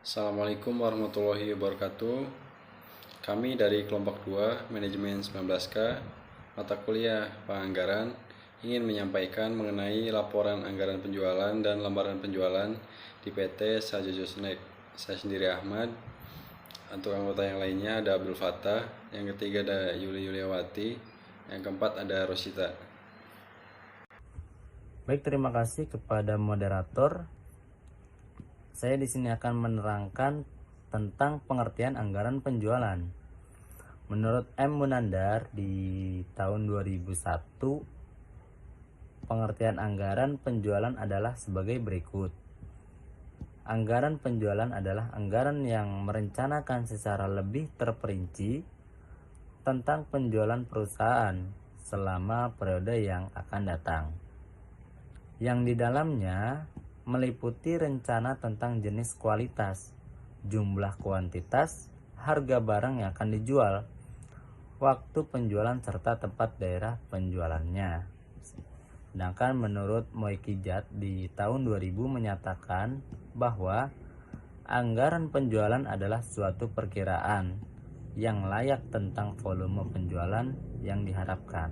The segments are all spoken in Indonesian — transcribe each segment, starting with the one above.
Assalamualaikum warahmatullahi wabarakatuh. Kami dari kelompok 2 Manajemen 19K mata kuliah Penganggaran ingin menyampaikan mengenai laporan anggaran penjualan dan lembaran penjualan di PT Sajojo Snack. Saya sendiri Ahmad. Untuk anggota yang lainnya ada Abdul Fattah, yang ketiga ada Yuli Yuliawati, yang keempat ada Rosita. Baik, terima kasih kepada moderator. Saya di sini akan menerangkan tentang pengertian anggaran penjualan. Menurut M. Munandar di tahun 2001, pengertian anggaran penjualan adalah sebagai berikut. Anggaran penjualan adalah anggaran yang merencanakan secara lebih terperinci tentang penjualan perusahaan selama periode yang akan datang, yang di dalamnya meliputi rencana tentang jenis kualitas, jumlah kuantitas, harga barang yang akan dijual, waktu penjualan serta tempat daerah penjualannya. Sedangkan menurut Moekijat di tahun 2000 menyatakan bahwa anggaran penjualan adalah suatu perkiraan yang layak tentang volume penjualan yang diharapkan.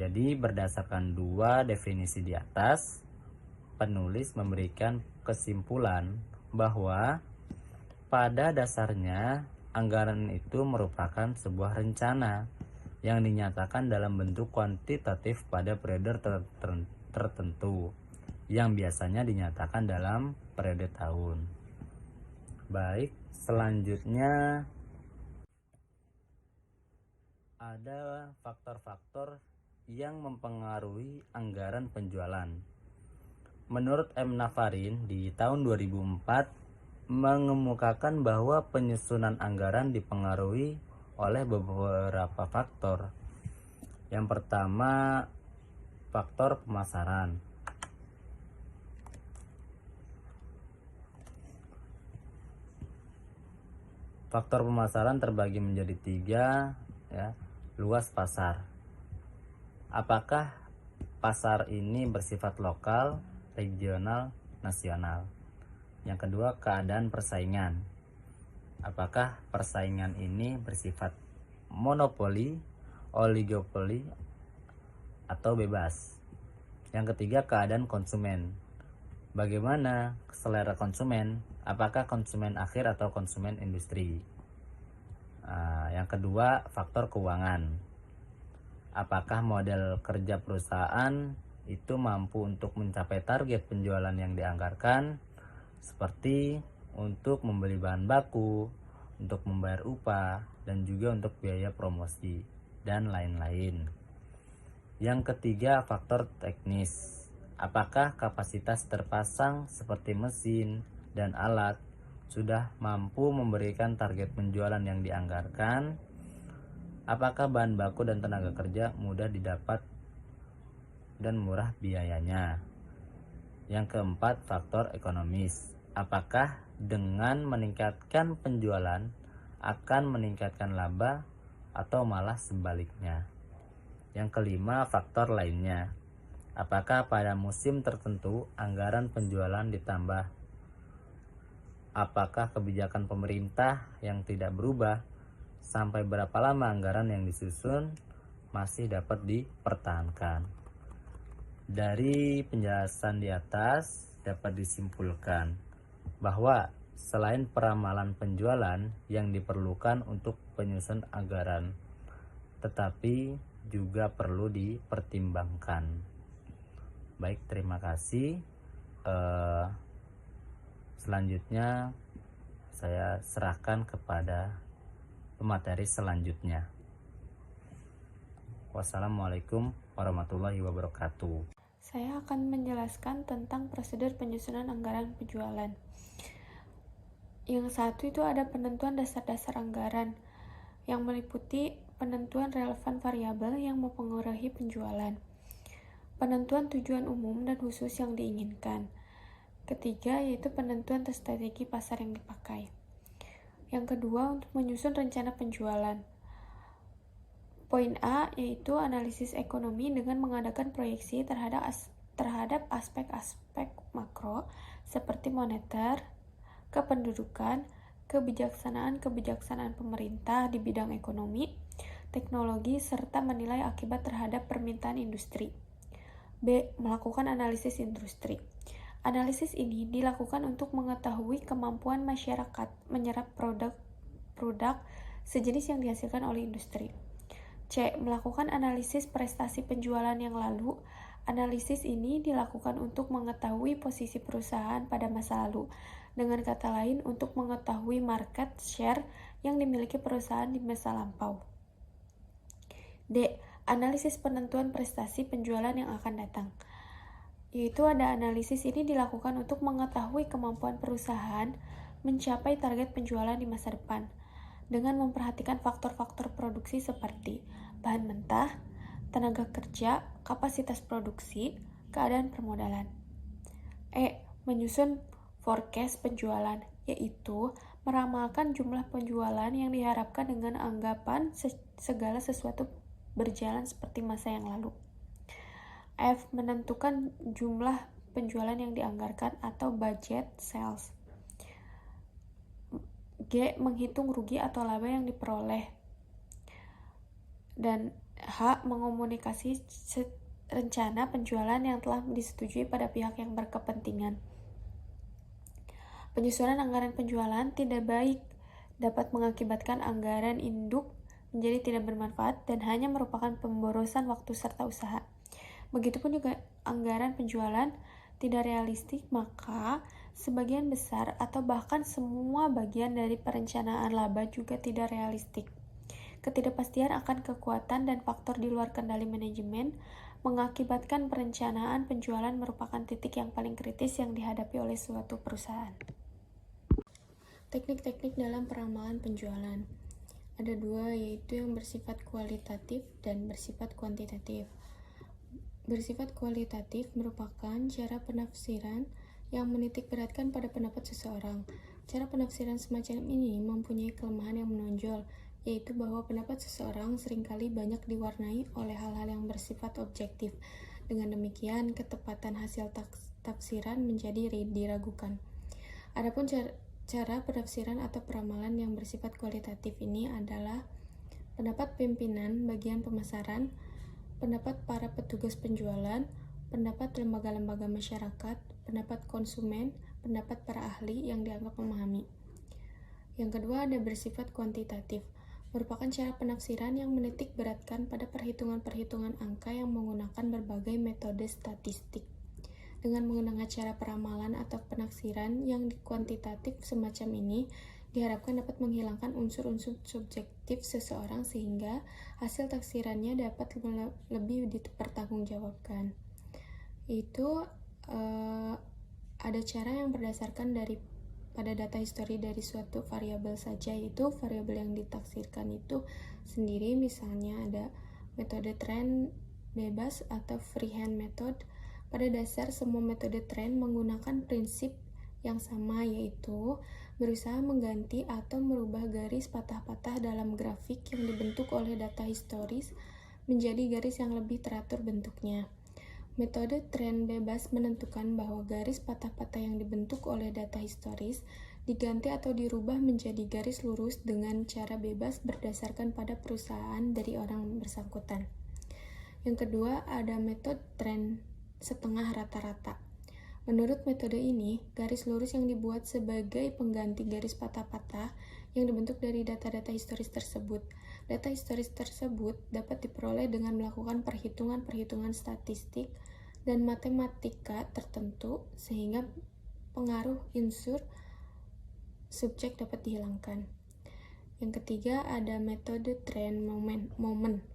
Jadi berdasarkan dua definisi di atas, penulis memberikan kesimpulan bahwa pada dasarnya anggaran itu merupakan sebuah rencana yang dinyatakan dalam bentuk kuantitatif pada periode tertentu yang biasanya dinyatakan dalam periode tahun. Baik, selanjutnya ada faktor-faktor yang mempengaruhi anggaran penjualan. Menurut M. Nafarin di tahun 2004 mengemukakan bahwa penyusunan anggaran dipengaruhi oleh beberapa faktor. Yang pertama, faktor pemasaran. Faktor pemasaran terbagi menjadi 3, ya. Luas pasar. Apakah pasar ini bersifat lokal, regional, nasional? Yang kedua, keadaan persaingan. Apakah persaingan ini bersifat monopoli, oligopoli, atau bebas? Yang ketiga, keadaan konsumen. Bagaimana selera konsumen? Apakah konsumen akhir atau konsumen industri? Yang kedua, faktor keuangan. Apakah model kerja perusahaan itu mampu untuk mencapai target penjualan yang dianggarkan, seperti untuk membeli bahan baku, untuk membayar upah, dan juga untuk biaya promosi, dan lain-lain. Yang ketiga, faktor teknis. Apakah kapasitas terpasang seperti mesin dan alat sudah mampu memberikan target penjualan yang dianggarkan? Apakah bahan baku dan tenaga kerja mudah didapat dan murah biayanya? Yang keempat, faktor ekonomis. Apakah dengan meningkatkan penjualan akan meningkatkan laba atau malah sebaliknya? Yang kelima, faktor lainnya. Apakah pada musim tertentu anggaran penjualan ditambah? Apakah kebijakan pemerintah yang tidak berubah? Sampai berapa lama anggaran yang disusun masih dapat dipertahankan? Dari penjelasan di atas dapat disimpulkan bahwa selain peramalan penjualan yang diperlukan untuk penyusun anggaran, tetapi juga perlu dipertimbangkan. Baik, terima kasih. Selanjutnya saya serahkan kepada pemateri selanjutnya. Wassalamualaikum warahmatullahi wabarakatuh. Saya akan menjelaskan tentang prosedur penyusunan anggaran penjualan. Yang satu itu ada penentuan dasar-dasar anggaran yang meliputi penentuan relevan variabel yang mempengaruhi penjualan, penentuan tujuan umum dan khusus yang diinginkan. Ketiga, yaitu penentuan strategi pasar yang dipakai. Yang kedua, untuk menyusun rencana penjualan. Poin A yaitu analisis ekonomi dengan mengadakan proyeksi terhadap aspek-aspek makro seperti moneter, kependudukan, kebijaksanaan pemerintah di bidang ekonomi, teknologi, serta menilai akibat terhadap permintaan industri. B. Melakukan analisis industri. Analisis ini dilakukan untuk mengetahui kemampuan masyarakat menyerap produk sejenis yang dihasilkan oleh industri. C. Melakukan analisis prestasi penjualan yang lalu. Analisis ini dilakukan untuk mengetahui posisi perusahaan pada masa lalu. Dengan kata lain, untuk mengetahui market share yang dimiliki perusahaan di masa lampau. D. Analisis penentuan prestasi penjualan yang akan datang. Yaitu ada analisis ini dilakukan untuk mengetahui kemampuan perusahaan mencapai target penjualan di masa depan dengan memperhatikan faktor-faktor produksi seperti bahan mentah, tenaga kerja, kapasitas produksi, keadaan permodalan. E. Menyusun forecast penjualan, yaitu meramalkan jumlah penjualan yang diharapkan dengan anggapan segala sesuatu berjalan seperti masa yang lalu. F. Menentukan jumlah penjualan yang dianggarkan atau budget sales. G. Menghitung rugi atau laba yang diperoleh. Dan H. Mengomunikasi rencana penjualan yang telah disetujui pada pihak yang berkepentingan. Penyusunan anggaran penjualan tidak baik, dapat mengakibatkan anggaran induk menjadi tidak bermanfaat dan hanya merupakan pemborosan waktu serta usaha. Begitupun juga anggaran penjualan tidak realistik, maka sebagian besar atau bahkan semua bagian dari perencanaan laba juga tidak realistik. Ketidakpastian akan kekuatan dan faktor di luar kendali manajemen mengakibatkan perencanaan penjualan merupakan titik yang paling kritis yang dihadapi oleh suatu perusahaan. Teknik-teknik dalam peramalan penjualan. Ada dua, yaitu yang bersifat kualitatif dan bersifat kuantitatif. Bersifat kualitatif merupakan cara penafsiran yang menitikberatkan pada pendapat seseorang. Cara penafsiran semacam ini mempunyai kelemahan yang menonjol, yaitu bahwa pendapat seseorang seringkali banyak diwarnai oleh hal-hal yang bersifat objektif. Dengan demikian, ketepatan hasil tafsiran menjadi diragukan. Adapun cara penafsiran atau peramalan yang bersifat kualitatif ini adalah pendapat pimpinan bagian pemasaran, pendapat para petugas penjualan, pendapat lembaga-lembaga masyarakat, pendapat konsumen, pendapat para ahli yang dianggap memahami. Yang kedua ada bersifat kuantitatif, merupakan cara penafsiran yang menitik beratkan pada perhitungan-perhitungan angka yang menggunakan berbagai metode statistik. Dengan menggunakan cara peramalan atau penafsiran yang kuantitatif semacam ini, diharapkan dapat menghilangkan unsur-unsur subjektif seseorang sehingga hasil tafsirannya dapat lebih dipertanggungjawabkan. Itu ada cara yang berdasarkan pada data histori dari suatu variabel saja, yaitu variabel yang ditafsirkan itu sendiri. Misalnya ada metode tren bebas atau freehand method. Pada dasar semua metode tren menggunakan prinsip yang sama, yaitu berusaha mengganti atau merubah garis patah-patah dalam grafik yang dibentuk oleh data historis menjadi garis yang lebih teratur bentuknya. Metode tren bebas menentukan bahwa garis patah-patah yang dibentuk oleh data historis diganti atau dirubah menjadi garis lurus dengan cara bebas berdasarkan pada perusahaan dari orang bersangkutan. Yang kedua ada metode tren setengah rata-rata. Menurut metode ini, garis lurus yang dibuat sebagai pengganti garis patah-patah yang dibentuk dari data-data historis tersebut. Data historis tersebut dapat diperoleh dengan melakukan perhitungan-perhitungan statistik dan matematika tertentu sehingga pengaruh unsur subjek dapat dihilangkan. Yang ketiga ada metode tren momen.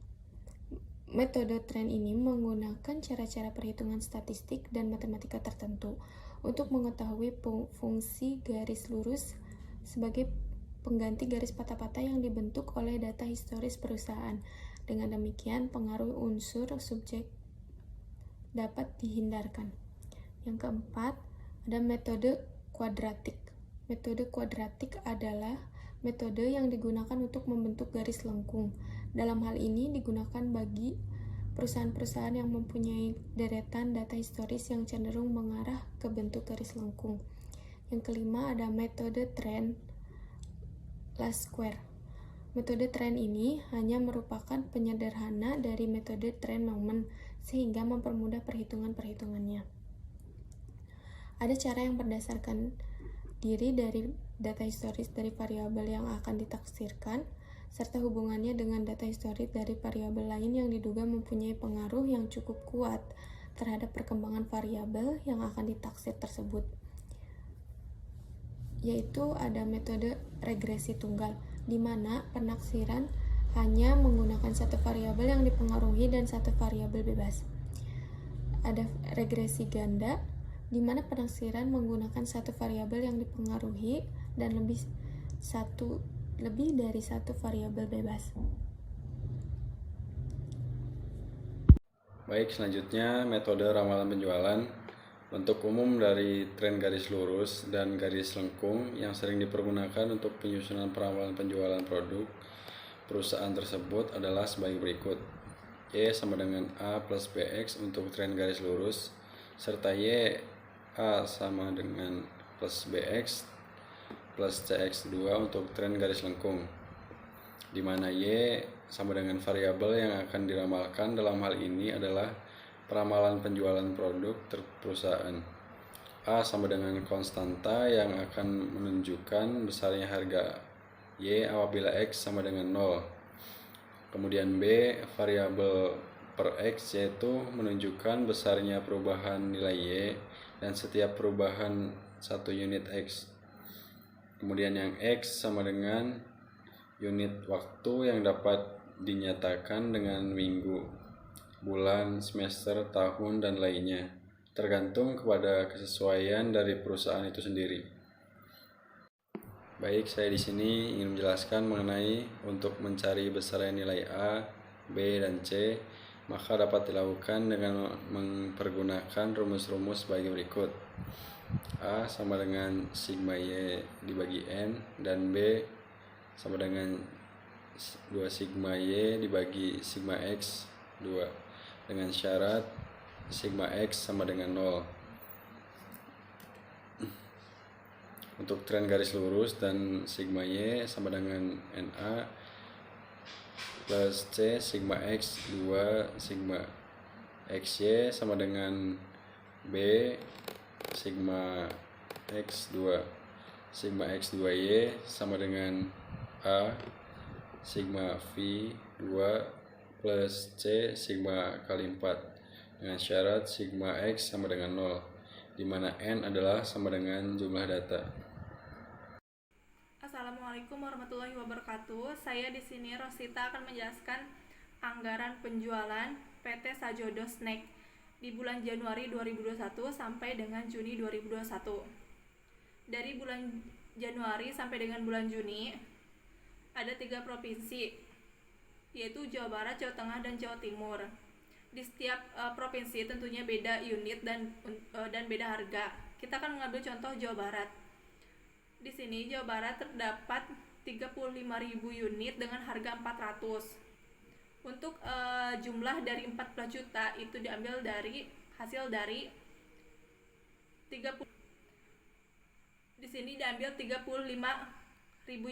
Metode tren ini menggunakan cara-cara perhitungan statistik dan matematika tertentu untuk mengetahui fungsi garis lurus sebagai pengganti garis patah-patah yang dibentuk oleh data historis perusahaan. Dengan demikian, pengaruh unsur subjek dapat dihindarkan. Yang keempat, ada metode kuadratik. Metode kuadratik adalah metode yang digunakan untuk membentuk garis lengkung. Dalam hal ini digunakan bagi perusahaan-perusahaan yang mempunyai deretan data historis yang cenderung mengarah ke bentuk garis lengkung. Yang kelima ada metode trend last square. Metode trend ini hanya merupakan penyederhana dari metode trend moment sehingga mempermudah perhitungannya. Ada cara yang berdasarkan diri dari data historis dari variabel yang akan ditaksirkan serta hubungannya dengan data historis dari variabel lain yang diduga mempunyai pengaruh yang cukup kuat terhadap perkembangan variabel yang akan ditaksir tersebut. Yaitu ada metode regresi tunggal, di mana penaksiran hanya menggunakan satu variabel yang dipengaruhi dan satu variabel bebas. Ada regresi ganda, di mana penaksiran menggunakan satu variabel yang dipengaruhi dan lebih dari satu variabel bebas. Baik, selanjutnya metode ramalan penjualan. Bentuk umum dari tren garis lurus dan garis lengkung yang sering dipergunakan untuk penyusunan peramalan penjualan produk perusahaan tersebut adalah sebagai berikut. Y sama dengan A plus BX untuk tren garis lurus, serta Y A sama dengan plus BX plus CX2 untuk tren garis lengkung, di mana Y sama dengan variabel yang akan diramalkan. Dalam hal ini adalah peramalan penjualan produk perusahaan. A sama dengan konstanta yang akan menunjukkan besarnya harga Y apabila X sama dengan 0. Kemudian B, variabel per X, yaitu menunjukkan besarnya perubahan nilai Y dan setiap perubahan 1 unit X. Kemudian yang X sama dengan unit waktu yang dapat dinyatakan dengan minggu, bulan, semester, tahun, dan lainnya, tergantung kepada kesesuaian dari perusahaan itu sendiri. Baik, saya di sini ingin menjelaskan mengenai untuk mencari besarnya nilai A, B, dan C, maka dapat dilakukan dengan mempergunakan rumus-rumus sebagai berikut. A sama dengan sigma Y dibagi N, dan B sama dengan 2 sigma Y dibagi sigma X 2, dengan syarat sigma X sama dengan 0. Untuk tren garis lurus dan sigma Y sama dengan NA plus C sigma X 2 sigma XY sama dengan B sigma X 2 sigma X 2Y sama dengan A sigma V 2 plus C sigma kali 4, dengan syarat sigma X sama dengan 0, di mana N adalah sama dengan jumlah data. Assalamualaikum warahmatullahi wabarakatuh. Saya di sini Rosita akan menjelaskan anggaran penjualan PT Sajodo Snack di bulan Januari 2021 sampai dengan Juni 2021. Dari bulan Januari sampai dengan bulan Juni ada 3 provinsi, yaitu Jawa Barat, Jawa Tengah, dan Jawa Timur. Di setiap provinsi tentunya beda unit dan beda harga. Kita akan mengambil contoh Jawa Barat. Di sini Jawa Barat terdapat 35.000 unit dengan harga 400. Untuk jumlah dari 14 juta itu diambil dari hasil dari 30. Di sini diambil 35.000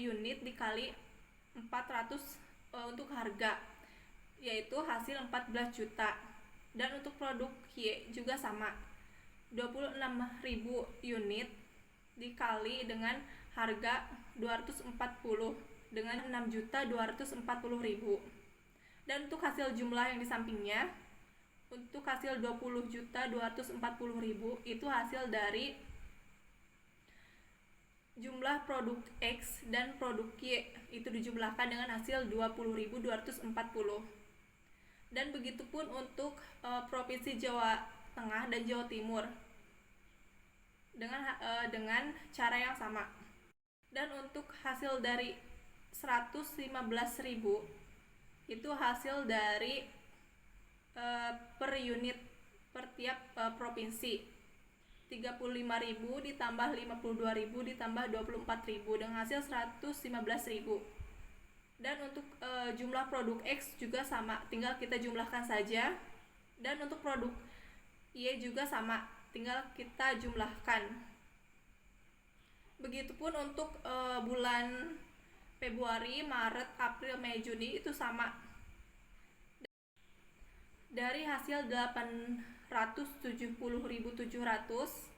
unit dikali 400 untuk harga, yaitu hasil 14 juta. Dan untuk produk Y juga sama, 26.000 unit dikali dengan harga 240 dengan 6.240.000. Dan untuk hasil jumlah yang di sampingnya, untuk hasil 20.240.000 itu hasil dari jumlah produk X dan produk Y, itu dijumlahkan dengan hasil 20.240. Dan begitupun untuk provinsi Jawa Tengah dan Jawa Timur dengan cara yang sama. Dan untuk hasil dari 115.000 itu hasil dari per unit per tiap provinsi, 35.000 ditambah 52.000 ditambah 24.000 dengan hasil 115.000. Dan untuk jumlah produk X juga sama, tinggal kita jumlahkan saja. Dan untuk produk Y juga sama, tinggal kita jumlahkan. Begitupun untuk bulan Februari, Maret, April, Mei, Juni itu sama. Dari hasil 870.700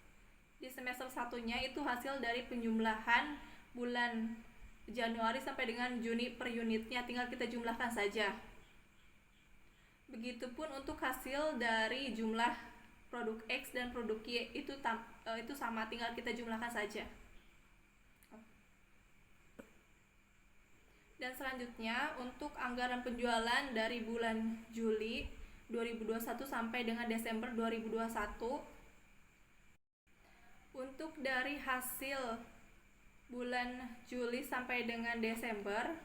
di semester satunya itu hasil dari penjumlahan bulan Januari sampai dengan Juni per unitnya, tinggal kita jumlahkan saja. Begitupun untuk hasil dari jumlah produk X dan produk Y itu sama, tinggal kita jumlahkan saja. Dan selanjutnya untuk anggaran penjualan dari bulan Juli 2021 sampai dengan Desember 2021. Untuk dari hasil bulan Juli sampai dengan Desember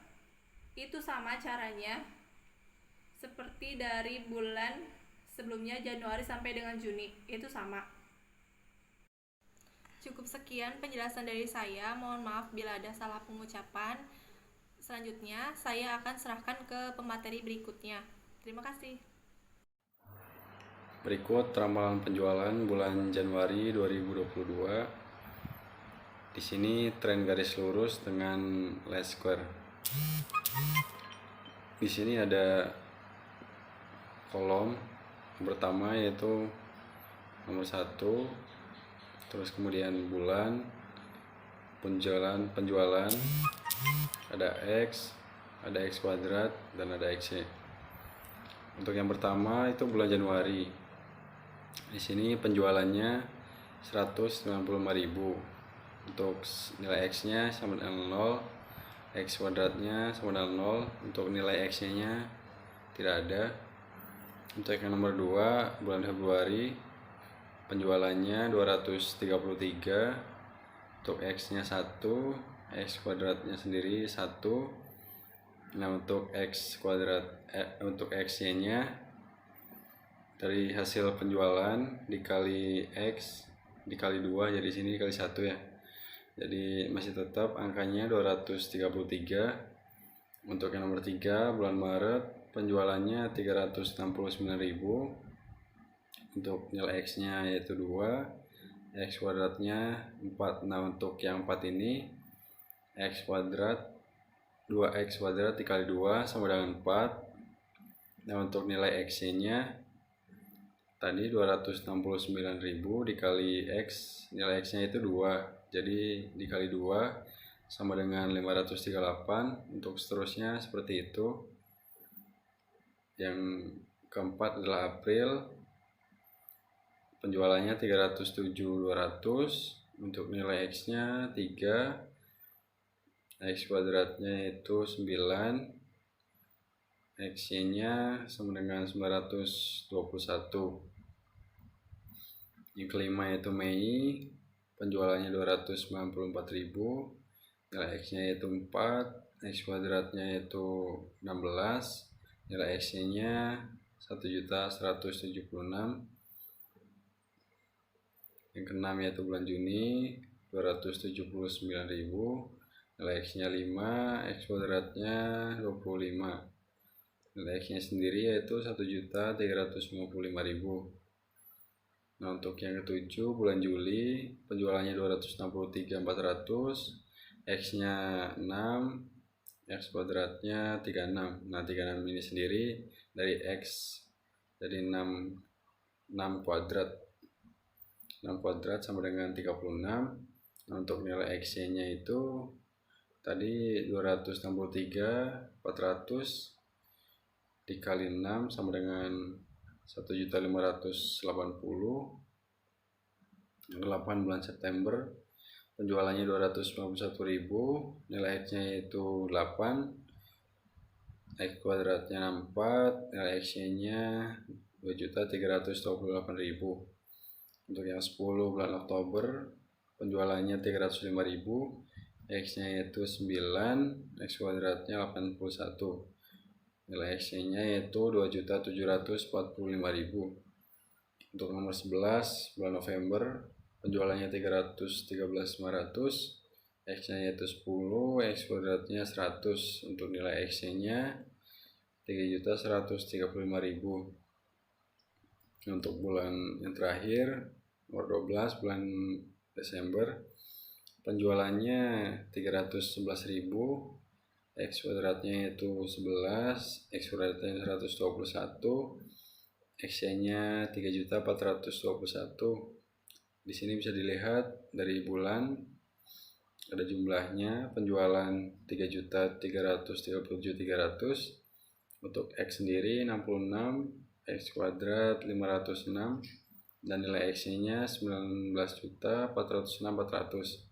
itu sama caranya seperti dari bulan sebelumnya, Januari sampai dengan Juni, itu sama. Cukup sekian penjelasan dari saya, mohon maaf bila ada salah pengucapan. Selanjutnya saya akan serahkan ke pemateri berikutnya. Terima kasih. Berikut ramalan penjualan bulan Januari 2022. Di sini tren garis lurus dengan line square. Di sini ada kolom pertama yaitu nomor 1, terus kemudian bulan, penjualan, ada X, ada X kuadrat, dan ada XY. Untuk yang pertama itu bulan Januari. Di sini penjualannya 195.000. Untuk nilai X-nya sama dengan 0, X kuadratnya sama dengan 0. Untuk nilai X-nya tidak ada. Untuk yang nomor 2 bulan Februari, penjualannya 233. Untuk X-nya 1, X kuadratnya sendiri 1. Nah, untuk X kuadrat untuk XY-nya dari hasil penjualan dikali X dikali 2, jadi sini dikali 1 ya. Jadi masih tetap angkanya 233. Untuk yang nomor 3 bulan Maret, penjualannya 369.000. Untuk nilai X-nya yaitu 2, X kuadratnya 4. Nah, untuk yang 4 ini X kuadrat 2X kuadrat dikali 2 sama dengan 4. Nah, untuk nilai X-nya tadi 269.000 dikali X, nilai X-nya itu 2. Jadi dikali 2 sama dengan 538. Untuk seterusnya seperti itu. Yang keempat adalah April. Penjualannya 307.200. Untuk nilai X-nya 3. X kuadratnya itu 9. X-nya sama dengan 921. Yang kelima yaitu Mei, penjualannya 294.000. Nilai X-nya yaitu 4, X kuadratnya yaitu 16. Nilai X-nya 1.176. Yang keenam yaitu bulan Juni, 279.000. Nilai X-nya 5, X kuadratnya 25. Nilai X-nya sendiri yaitu 1.355.000. Nah, untuk yang ketujuh bulan Juli, penjualannya 263.400. X-nya 6, X kuadratnya 36. Nah, 36 ini sendiri dari X, dari 6 kuadrat. 6 kuadrat sama dengan 36. Nah, untuk nilai X-nya itu tadi 263.400 dikali 6 sama dengan 1.580. 8 bulan September, penjualannya 291.000. Nilai X-nya yaitu 8, X kuadratnya 64. Nilai X-nya 2.328.000. Untuk yang 10 bulan Oktober, penjualannya 305.000. X-nya yaitu 9, X kuadratnya 81. Nilai X-nya yaitu 2.745.000. Untuk nomor 11 bulan November, penjualannya 313.500. X-nya yaitu 10, X kuadratnya 100. Untuk nilai X-nya 3.135.000. Untuk bulan yang terakhir nomor 12 bulan Desember, penjualannya 311.000, X kuadratnya itu 11, X kuadratnya 121, X-nya 3.421. Di sini bisa dilihat dari bulan ada jumlahnya, penjualan 3.337.300, untuk X sendiri 66, X kuadrat 506, dan nilai X-nya 19.406.400.